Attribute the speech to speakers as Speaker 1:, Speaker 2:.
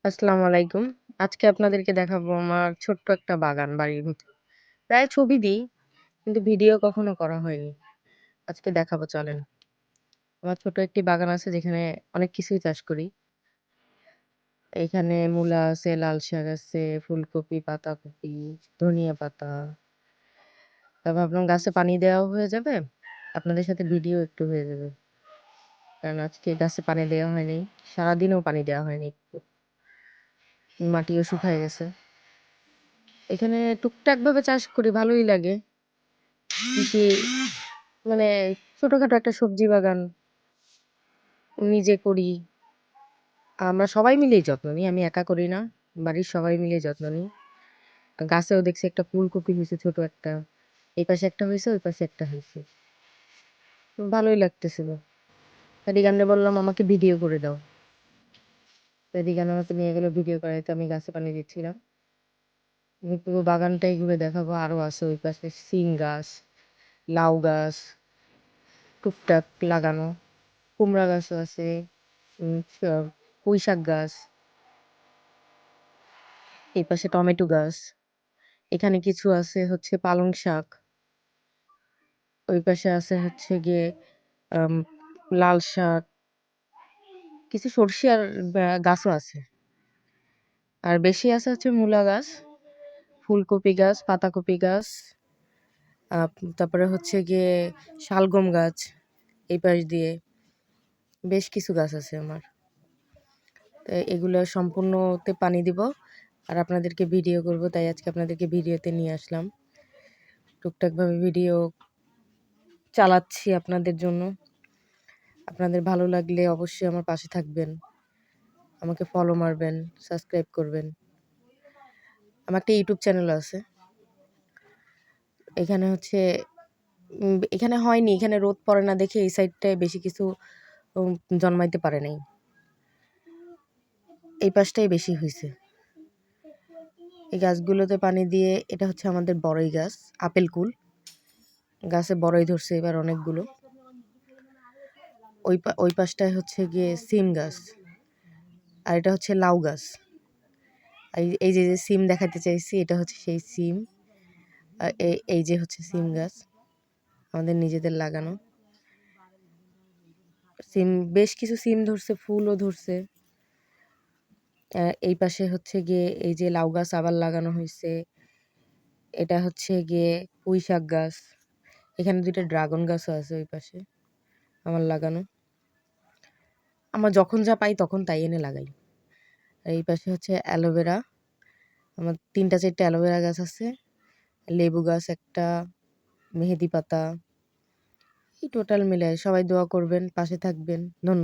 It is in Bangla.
Speaker 1: আসসালামু আলাইকুম। আজকে আপনাদেরকে দেখাবো আমার ছোট্ট একটা বাগান বাড়ির ভিতরে। প্রায় ছবি দিই, কিন্তু ভিডিও কখনো করা হয়নি। আজকে দেখাবো চলেন। আমার ছোট একটি বাগান আছে যেখানে অনেক কিছুই চাষ করি। এখানে মূলা আছে, লাল শাক আছে, ফুলকপি, পাতাকপি, ধনিয়া পাতা। তা ভাবলাম গাছে পানি দেওয়াও হয়ে যাবে। আপনাদের সাথে ভিডিও একটু হয়ে যাবে। কারণ আজকে গাছে পানি দেওয়া হয়নি। সারাদিনও পানি দেওয়া হয়নি একটু। মাটিও শুকায় গেছে। এখানে টুকটাক ভাবে চাষ করি, ভালোই লাগে। কৃষি মানে ছোটখাটো একটা সবজি বাগান নিজে করি। আমরা সবাই মিলেই যত্ন নিই। আমি একা করি না। বাড়ির সবাই মিলে যত্ন নিই। গাছেও দেখছি একটা ফুলকপি হইছে ছোট একটা। এই পাশে একটা হইছে, ওই পাশে একটা হইছে। ভালোই লাগতেছিল। রিগানরে বললাম আমাকে ভিডিও করে দাও। রিগান আমাকে নিয়ে গেল ভিডিও করাইতে, আমি গাছে পানি দিচ্ছিলাম। আমি পুরো বাগানটাই ঘুরে দেখাবো। আরো আছে ওই পাশে সিম গাছ, লাউ গাছ টুকটাক লাগানো। কুমড়া গাছও আছে, পুঁই শাক গাছ, এই পাশে টমেটো গাছ, এখানে কিছু আছে হচ্ছে পালং শাক, ওই পাশে আছে হচ্ছে গিয়ে আম, লাল শাক, কিছু সর্ষে আর গাছও আছে। আর বেশি আছে হচ্ছে মূলা গাছ, ফুলকপি গাছ, পাতাকপি গাছ, তারপরে হচ্ছে গিয়ে শালগম গাছ। এই পাশ দিয়ে বেশ কিছু গাছ আছে আমার। তো এগুলো সম্পূর্ণতে পানি দিব আর আপনাদেরকে ভিডিও করব, তাই আজকে আপনাদেরকে ভিডিওতে নিয়ে আসলাম। টুকটাকভাবে ভিডিও চালাচ্ছি আপনাদের জন্য। আপনাদের ভালো লাগলে অবশ্যই আমার পাশে থাকবেন, আমাকে ফলো মারবেন, সাবস্ক্রাইব করবেন। আমার একটা ইউটিউব চ্যানেল আছে। এখানে হচ্ছে এখানে হয়নি, এখানে রোদ পড়ে না দেখে এই সাইডটায় বেশি কিছু জন্মাইতে পারে নাই। এই পাশটাই বেশি হয়েছে। এই গাছগুলোতে পানি দিয়ে, এটা হচ্ছে আমাদের বড়ই গাছ, আপেল কুল গাছে বড়ই ধরছে এবার অনেকগুলো। ওই পাশটায় হচ্ছে গিয়ে সিম গাছ, আর এটা হচ্ছে লাউ গাছ। এই যে সিম দেখাতে চাইছি, এটা হচ্ছে সেই সিম। আর এই যে হচ্ছে সিম গাছ, আমাদের নিজেদের লাগানো সিম। বেশ কিছু সিম ধরছে, ফুলও ধরছে। এই পাশে হচ্ছে গিয়ে এই যে লাউ গাছ আবার লাগানো হয়েছে। এটা হচ্ছে গিয়ে পুঁই শাক গাছ। এখানে দুইটা ড্রাগন গাছও আছে ওই পাশে আমার লাগানো। আমার যখন যা পাই তখন তাই এনে লাগাই। আর এই পাশে হচ্ছে অ্যালোভেরা। আমার 3-4টা অ্যালোভেরা গাছ আছে, লেবু গাছ একটা, মেহেদি পাতা। এই টোটাল মিলে সবাই দোয়া করবেন, পাশে থাকবেন। ধন্যবাদ।